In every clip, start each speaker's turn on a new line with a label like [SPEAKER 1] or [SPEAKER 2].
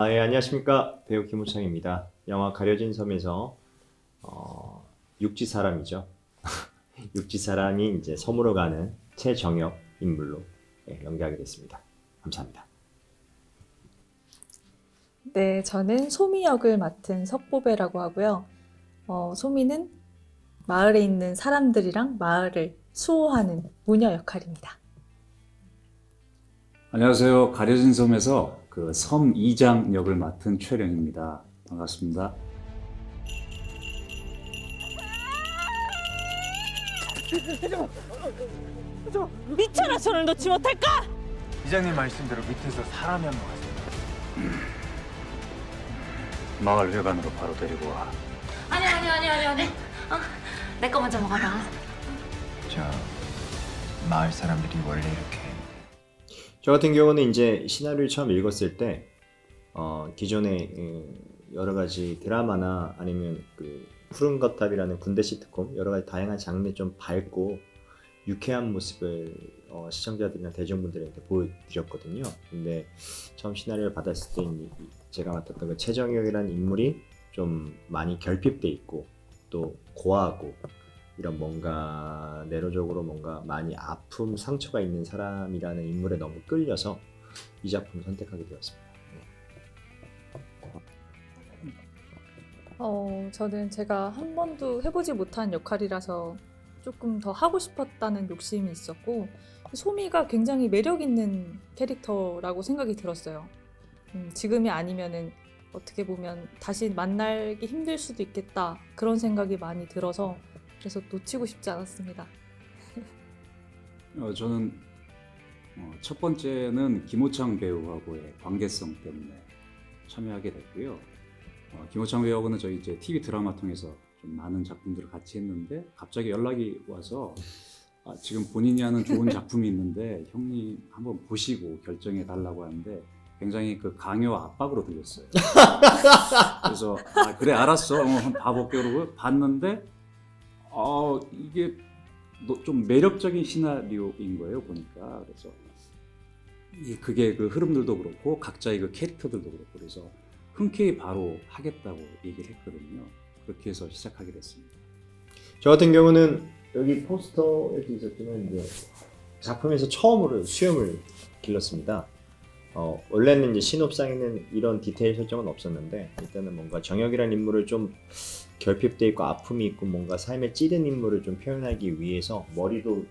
[SPEAKER 1] 예, 안녕하십니까. 배우 김우창입니다. 영화 가려진 섬에서 육지 사람이죠. 육지 사람이 이제 섬으로 가는 최정역 인물로 연기하게 됐습니다. 감사합니다.
[SPEAKER 2] 네, 저는 소미 역을 맡은 석보배라고 하고요. 소미는 마을에 있는 사람들이랑 마을을 수호하는 모녀 역할입니다.
[SPEAKER 3] 안녕하세요. 가려진 섬에서 그 섬 이장 역을 맡은 최령입니다. 반갑습니다.
[SPEAKER 4] 미쳐라 손을 놓지 못할까?
[SPEAKER 5] 이장님 말씀대로 밑에서 사람이 한 명 왔습니다.
[SPEAKER 3] 마을 회관으로 바로 데리고 와.
[SPEAKER 4] 아니. 내 거 먼저 먹어봐.
[SPEAKER 5] 저 마을 사람들이 원래 이렇게
[SPEAKER 1] 저 같은 경우는 이제 시나리오를 처음 읽었을 때 기존의 여러 가지 드라마나 아니면 그 푸른 거탑이라는 군대 시트콤 여러 가지 다양한 장르에 좀 밝고 유쾌한 모습을 시청자들이나 대중분들한테 보여드렸거든요. 근데 처음 시나리오를 받았을 때 제가 맡았던 그 최정혁이라는 인물이 좀 많이 결핍돼 있고 또 고아하고 이런 뭔가 내로적으로 뭔가 많이 아픔, 상처가 있는 사람이라는 인물에 너무 끌려서 이 작품을 선택하게 되었습니다.
[SPEAKER 2] 저는 제가 한 번도 해보지 못한 역할이라서 조금 더 하고 싶었다는 욕심이 있었고, 소미가 굉장히 매력 있는 캐릭터라고 생각이 들었어요. 지금이 아니면은 어떻게 보면 다시 만나기 힘들 수도 있겠다, 그런 생각이 많이 들어서 그래서 놓치고 싶지 않았습니다.
[SPEAKER 3] 저는 첫 번째는 김호창 배우하고의 관계성 때문에 참여하게 됐고요. 김호창 배우하고는 저희 이제 TV 드라마 통해서 좀 많은 작품들을 같이 했는데 갑자기 연락이 와서 지금 본인이 하는 좋은 작품이 있는데 형님 한번 보시고 결정해 달라고 하는데 굉장히 그 강요 압박으로 들렸어요. 그래서 그래 알았어 한번 봐볼게 그러고 봤는데 이게 좀 매력적인 시나리오인 거예요 보니까. 그래서 그게 그 흐름들도 그렇고 각자의 그 캐릭터들도 그렇고 그래서 흔쾌히 바로 하겠다고 얘기를 했거든요. 그렇게 해서 시작하게 됐습니다.
[SPEAKER 1] 저 같은 경우는 여기 포스터에도 있었지만 이제 작품에서 처음으로 수염을 길렀습니다. 원래는 이제 신업상에는 이런 디테일 설정은 없었는데 일단은 뭔가 정혁이라는 인물을 좀 결핍돼 있고 아픔이 있고 뭔가 삶에 찌든 인물을 좀 표현하기 위해서 머리도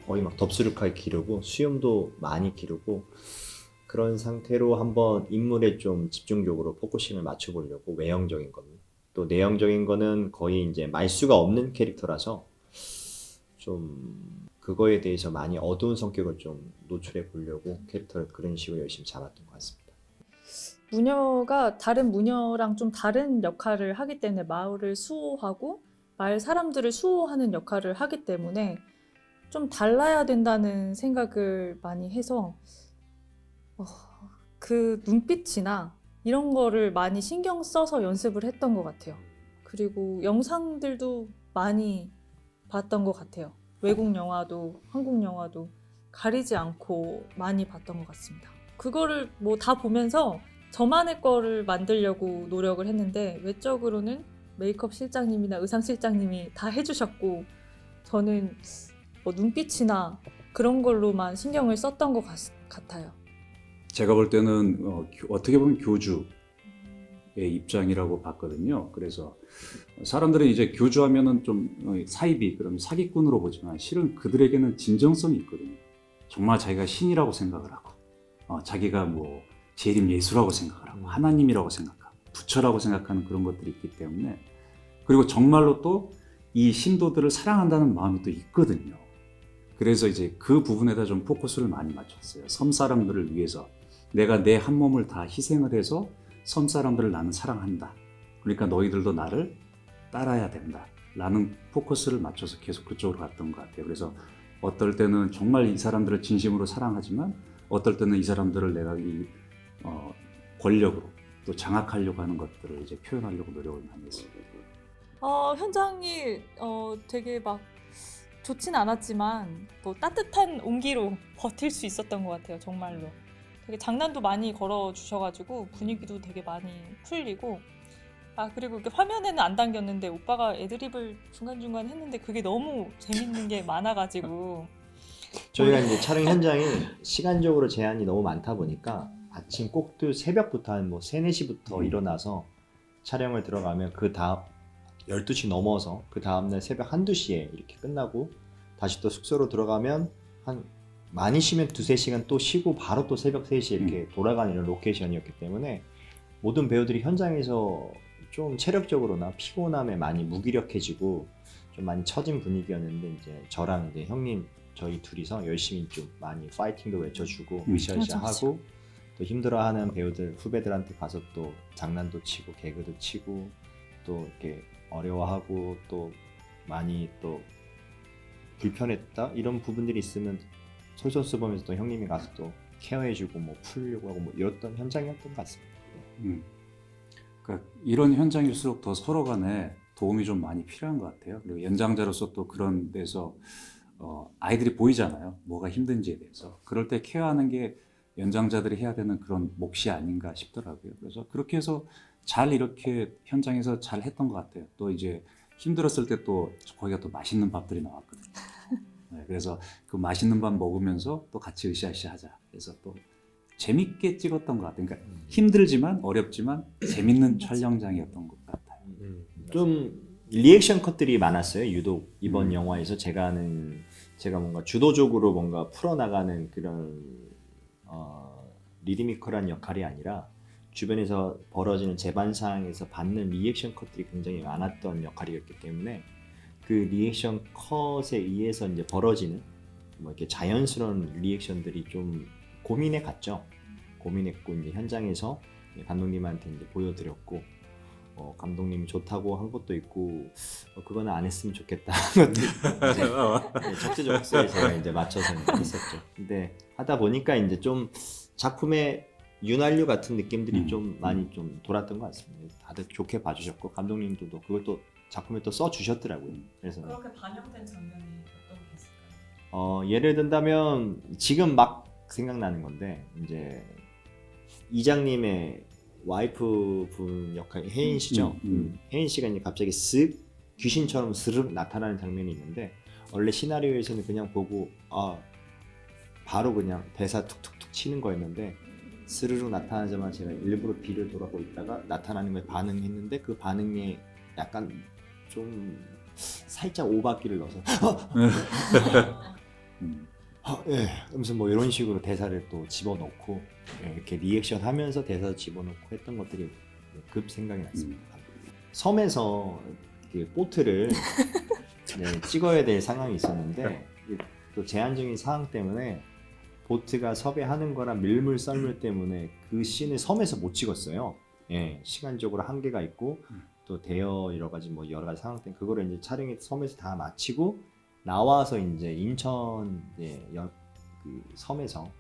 [SPEAKER 1] 거의 막 덥수룩하게 기르고 수염도 많이 기르고 그런 상태로 한번 인물에 좀 집중적으로 포커싱을 맞춰보려고 외형적인 거는 또 내형적인 거는 거의 이제 말수가 없는 캐릭터라서 좀 그거에 대해서 많이 어두운 성격을 좀 노출해 보려고 캐릭터를 그런 식으로 열심히 잡았던 것 같습니다.
[SPEAKER 2] 무녀가 다른 무녀랑 좀 다른 역할을 하기 때문에 마을을 수호하고 마을 사람들을 수호하는 역할을 하기 때문에 좀 달라야 된다는 생각을 많이 해서 그 눈빛이나 이런 거를 많이 신경 써서 연습을 했던 것 같아요. 그리고 영상들도 많이 봤던 것 같아요. 외국 영화도 한국 영화도 가리지 않고 많이 봤던 것 같습니다. 그거를 뭐 다 보면서 저만의 거를 만들려고 노력을 했는데 외적으로는 메이크업 실장님이나 의상 실장님이 다 해주셨고 저는 뭐 눈빛이나 그런 걸로만 신경을 썼던 것 같아요.
[SPEAKER 3] 제가 볼 때는 어떻게 보면 교주의 입장이라고 봤거든요. 그래서 사람들은 이제 교주하면은 좀 사이비 그럼 사기꾼으로 보지만 실은 그들에게는 진정성이 있거든요. 정말 자기가 신이라고 생각을 하고 자기가 뭐 재림 예수라고 생각을 하고 하나님이라고 생각하고 부처라고 생각하는 그런 것들이 있기 때문에 그리고 정말로 또 이 신도들을 사랑한다는 마음이 또 있거든요. 그래서 이제 그 부분에다 좀 포커스를 많이 맞췄어요. 섬 사람들을 위해서 내가 내 한 몸을 다 희생을 해서 섬 사람들을 나는 사랑한다. 그러니까 너희들도 나를 따라야 된다. 라는 포커스를 맞춰서 계속 그쪽으로 갔던 것 같아요. 그래서 어떨 때는 정말 이 사람들을 진심으로 사랑하지만 어떨 때는 이 사람들을 내가 이 권력으로 또 장악하려고 하는 것들을 이제 표현하려고 노력을 많이 했습니다.
[SPEAKER 2] 현장이 되게 막 좋진 않았지만 또 따뜻한 온기로 버틸 수 있었던 것 같아요. 정말로. 되게 장난도 많이 걸어 주셔가지고 분위기도 되게 많이 풀리고 그리고 이렇게 화면에는 안 담겼는데 오빠가 애드립을 중간중간 했는데 그게 너무 재밌는 게 많아가지고
[SPEAKER 1] 저희가 이제 촬영 현장이 시간적으로 제한이 너무 많다 보니까 아침 꼭두 새벽부터 한 뭐 3, 4시부터 일어나서 촬영을 들어가면 그 다음 12시 넘어서 그 다음날 새벽 1, 2시에 이렇게 끝나고 다시 또 숙소로 들어가면 한 많이 쉬면 2, 3시간 또 쉬고 바로 또 새벽 3시에 이렇게 돌아가는 이런 로케이션이었기 때문에 모든 배우들이 현장에서 좀 체력적으로나 피곤함에 많이 무기력해지고 좀 많이 처진 분위기였는데 이제 저랑 이제 형님 저희 둘이서 열심히 좀 많이 파이팅도 외쳐주고 으쌰으쌰 하고 또 힘들어하는 배우들 후배들한테 가서 또 장난도 치고 개그도 치고 또 이렇게 어려워하고 또 많이 또 불편했다 이런 부분들이 있으면 솔선수범해서 또 형님이 가서 또 케어해주고 뭐 풀려고 하고 뭐 이랬던 현장이었던 것 같습니다.
[SPEAKER 3] 그러니까 이런 현장일수록 더 서로 간에 도움이 좀 많이 필요한 것 같아요. 그리고 연장자로서 또 그런 데서 아이들이 보이잖아요. 뭐가 힘든지에 대해서. 그럴 때 케어하는 게 연장자들이 해야 되는 그런 몫이 아닌가 싶더라고요. 그래서 그렇게 해서 잘 이렇게 현장에서 잘 했던 것 같아요. 또 이제 힘들었을 때 또 거기가 또 맛있는 밥들이 나왔거든요. 네, 그래서 그 맛있는 밥 먹으면서 또 같이 으쌰으쌰 하자. 그래서 또 재밌게 찍었던 것 같아요. 그러니까 힘들지만 어렵지만 재밌는 촬영장이었던 것 같아요.
[SPEAKER 1] 좀 리액션 컷들이 많았어요. 유독 이번 영화에서 제가 뭔가 주도적으로 뭔가 풀어나가는 그런 리드미컬한 역할이 아니라 주변에서 벌어지는 재반 상황에서 받는 리액션 컷들이 굉장히 많았던 역할이었기 때문에 그 리액션 컷에 의해서 이제 벌어지는 뭐 이렇게 자연스러운 리액션들이 좀 고민해 갔죠. 고민했고 이제 현장에서 감독님한테 이제 보여드렸고 감독님이 좋다고 한 것도 있고 그거는 안 했으면 좋겠다 한 것도 있고 네, 적재적소에 제가 이제 맞춰서 이제 했었죠. 근데 하다 보니까 이제 좀 작품의 윤활유 같은 느낌들이 좀 많이 좀 돌았던 것 같습니다. 다들 좋게 봐주셨고 감독님도 그걸 또 작품에 또 써주셨더라고요. 그래서
[SPEAKER 2] 그렇게 반영된 장면이 어떤 게 있을까요?
[SPEAKER 1] 예를 든다면 지금 막 생각나는 건데 이제 이장님의 와이프 분 역할 혜인 씨죠. 혜인 씨가 이제 갑자기 쓱 귀신처럼 스르륵 나타나는 장면이 있는데 원래 시나리오에서는 그냥 보고 바로 그냥 대사 툭툭툭 치는 거였는데 스르륵 나타나자마자 제가 일부러 뒤를 돌아보고 있다가 나타나는 거에 반응했는데 그 반응에 약간 좀 살짝 오박기를 넣어서 예, 무슨 뭐 이런 식으로 대사를 또 집어넣고 이렇게 리액션 하면서 대사 집어넣고 했던 것들이 급 생각이 났습니다. 섬에서 그 보트를 찍어야 될 상황이 있었는데 또 제한적인 상황 때문에 보트가 섭외하는 거랑 밀물 썰물 때문에 그 씬을 섬에서 못 찍었어요. 예, 시간적으로 한계가 있고 또 대여 여러 가지 상황 때문에 그거를 이제 촬영이 섬에서 다 마치고 나와서 이제 인천 그 섬에서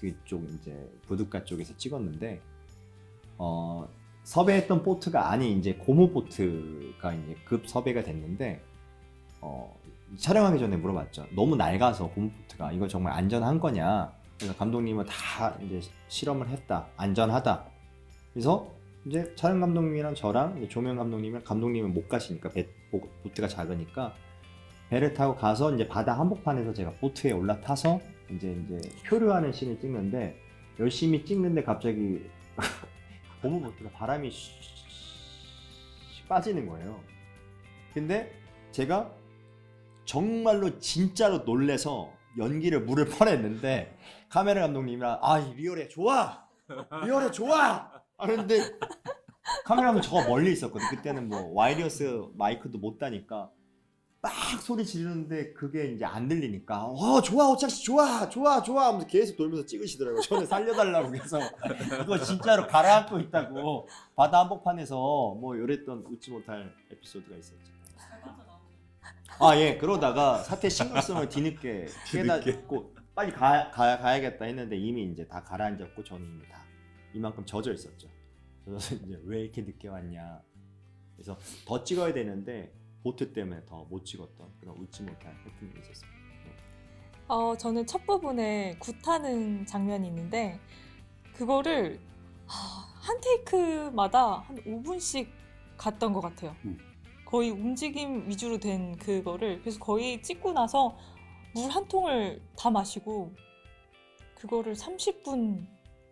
[SPEAKER 1] 그쪽 이제 부둣가 쪽에서 찍었는데 섭외했던 보트가 아닌 이제 고무 보트가 이제 급 섭외가 됐는데 촬영하기 전에 물어봤죠. 너무 낡아서 고무 보트가 이거 정말 안전한 거냐? 그래서 감독님은 다 이제 실험을 했다. 안전하다. 그래서 이제 촬영 감독님이랑 저랑 이제 조명 감독님은 못 가시니까 보트가 작으니까 배를 타고 가서 이제 바다 한복판에서 제가 보트에 올라타서 이제 표류하는 씬을 찍는데 열심히 찍는데 갑자기 고무 보트가 바람이 빠지는 거예요. 근데 제가 정말로 진짜로 놀래서 연기를 물을 뻔했는데 카메라 감독님이랑 리얼해 좋아 하는데 카메라 감독 저 멀리 있었거든. 그때는 뭐 와이어리스 마이크도 못 다니까 막 소리 지르는데 그게 이제 안 들리니까 좋아 오창씨 좋아 하면서 계속 돌면서 찍으시더라고요. 저는 살려달라고 해서 그거 진짜로 가라앉고 있다고 바다 한복판에서 뭐 이랬던 웃지 못할 에피소드가 있었죠. 예, 그러다가 사태 심각성을 뒤늦게 깨닫고 빨리 가야겠다 했는데 이미 이제 다 가라앉았고 저는 이미 다 이만큼 젖어 있었죠. 그래서 이제 왜 이렇게 늦게 왔냐. 그래서 더 찍어야 되는데 보트 때문에 더 못 찍었던 그런 웃지 못할 해프닝이 있었습니다.
[SPEAKER 2] 저는 첫 부분에 굿하는 장면이 있는데 그거를 한 테이크마다 한 5분씩 갔던 것 같아요. 거의 움직임 위주로 된 그거를 그래서 거의 찍고 나서 물 한 통을 다 마시고 그거를 30분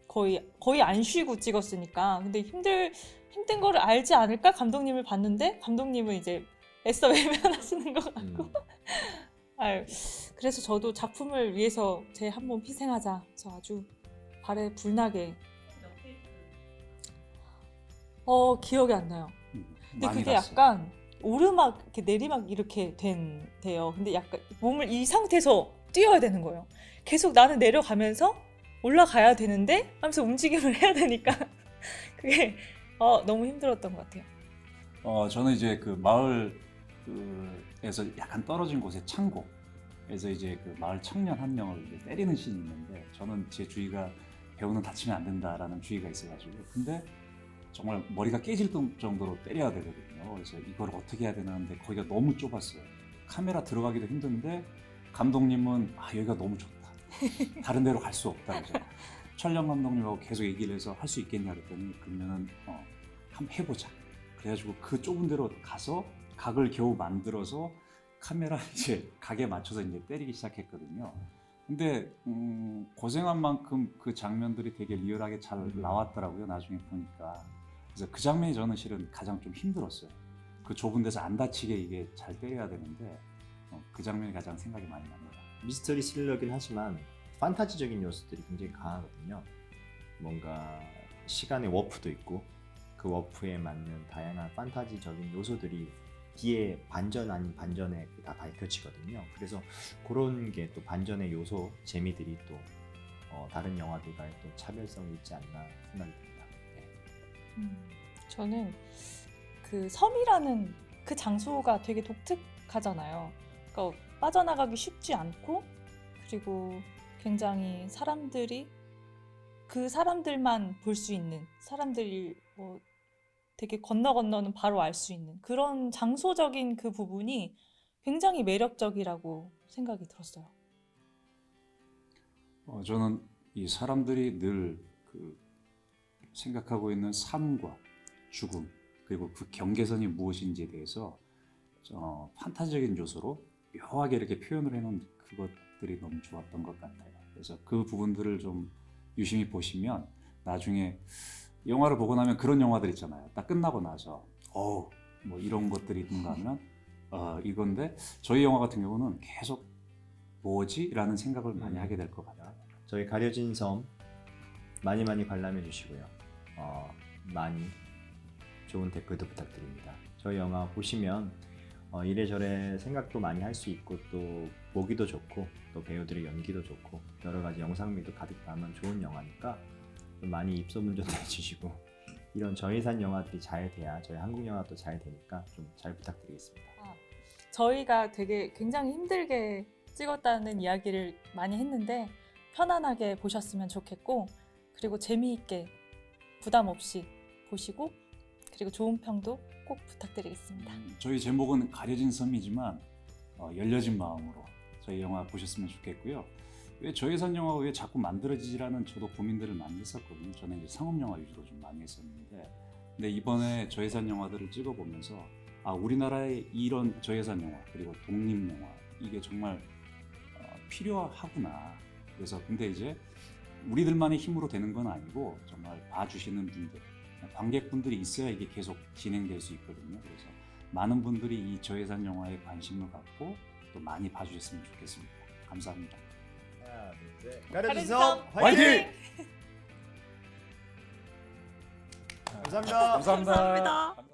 [SPEAKER 2] 거의 안 쉬고 찍었으니까 근데 힘든 거를 알지 않을까 감독님을 봤는데 감독님은 이제 애써 외면하시는 것 같고 아유, 그래서 저도 작품을 위해서 제 한 몸 희생하자 저 아주 발에 불나게 기억이 안 나요. 근데
[SPEAKER 3] 많이
[SPEAKER 2] 그게
[SPEAKER 3] 갔어요.
[SPEAKER 2] 약간 오르막 이렇게 내리막 이렇게 된대요. 근데 약간 몸을 이 상태에서 뛰어야 되는 거예요. 계속 나는 내려가면서 올라가야 되는데 하면서 움직임을 해야 되니까 그게 너무 힘들었던 것 같아요.
[SPEAKER 3] 저는 이제 그 마을에서 약간 떨어진 곳에 창고에서 이제 그 마을 청년 한 명을 이제 때리는 씬이 있는데 저는 제 주의가 배우는 다치면 안 된다라는 주의가 있어가지고 근데 정말 머리가 깨질 정도로 때려야 되거든요. 그래서 이걸 어떻게 해야 되나는데 거기가 너무 좁았어요. 카메라 들어가기도 힘든데 감독님은 여기가 너무 좋다. 다른 데로 갈 수 없다. 그래서 촬영 감독님하고 계속 얘기를 해서 할 수 있겠냐 그랬더니 그러면은 한번 해보자. 그래가지고 그 좁은 데로 가서 각을 겨우 만들어서 카메라 이제 각에 맞춰서 이제 때리기 시작했거든요. 근데 고생한 만큼 그 장면들이 되게 리얼하게 잘 나왔더라고요. 나중에 보니까. 그래서 그 장면이 저는 실은 가장 좀 힘들었어요. 그 좁은 데서 안 다치게 이게 잘 때려야 되는데 그 장면이 가장 생각이 많이 납니다.
[SPEAKER 1] 미스터리 스릴러긴 하지만 판타지적인 요소들이 굉장히 강하거든요. 뭔가 시간의 워프도 있고 그 워프에 맞는 다양한 판타지적인 요소들이 뒤에 반전 아닌 반전에 다 밝혀지거든요. 그래서 그런 게 또 반전의 요소, 재미들이 또 다른 영화들과의 또 차별성이 있지 않나 생각이 듭니다. 네.
[SPEAKER 2] 저는 그 섬이라는 그 장소가 되게 독특하잖아요. 그러니까 빠져나가기 쉽지 않고 그리고 굉장히 사람들이 그 사람들만 볼 수 있는 사람들이 되게 건너는 바로 알 수 있는 그런 장소적인 그 부분이 굉장히 매력적이라고 생각이 들었어요.
[SPEAKER 3] 저는 이 사람들이 늘 그 생각하고 있는 삶과 죽음 그리고 그 경계선이 무엇인지에 대해서 판타지적인 요소로 묘하게 이렇게 표현을 해놓은 그것들이 너무 좋았던 것 같아요. 그래서 그 부분들을 좀 유심히 보시면 나중에 영화를 보고 나면 그런 영화들 있잖아요. 딱 끝나고 나서 뭐 이런 것들이 있는가 하면 이건데 저희 영화 같은 경우는 계속 뭐지? 라는 생각을 많이 하게 될 것 같아요.
[SPEAKER 1] 저희 가려진 섬 많이 관람해 주시고요. 많이 좋은 댓글도 부탁드립니다. 저희 영화 보시면 이래저래 생각도 많이 할 수 있고 또 보기도 좋고 또 배우들의 연기도 좋고 여러 가지 영상미도 가득 담은 좋은 영화니까 좀 많이 입소문좀 내주시고 이런 저예산 영화들이 잘 돼야 저희 한국 영화도 잘 되니까 좀 잘 부탁드리겠습니다.
[SPEAKER 2] 저희가 되게 굉장히 힘들게 찍었다는 이야기를 많이 했는데 편안하게 보셨으면 좋겠고 그리고 재미있게 부담 없이 보시고 그리고 좋은 평도 꼭 부탁드리겠습니다.
[SPEAKER 3] 저희 제목은 가려진 섬이지만 열려진 마음으로 저희 영화 보셨으면 좋겠고요. 왜 저예산 영화가 왜 자꾸 만들어지지라는 저도 고민들을 많이 했었거든요. 저는 이제 상업 영화 위주로 좀 많이 했었는데 근데 이번에 저예산 영화들을 찍어보면서 우리나라의 이런 저예산 영화 그리고 독립 영화 이게 정말 필요하구나. 그래서 근데 이제 우리들만의 힘으로 되는 건 아니고 정말 봐주시는 분들, 관객분들이 있어야 이게 계속 진행될 수 있거든요. 그래서 많은 분들이 이 저예산 영화에 관심을 갖고 또 많이 봐주셨으면 좋겠습니다. 감사합니다.
[SPEAKER 1] 하나, 둘, 셋. 가려진
[SPEAKER 2] 섬
[SPEAKER 1] 섬 화이팅! 감사합니다.
[SPEAKER 3] 감사합니다.
[SPEAKER 2] 감사합니다.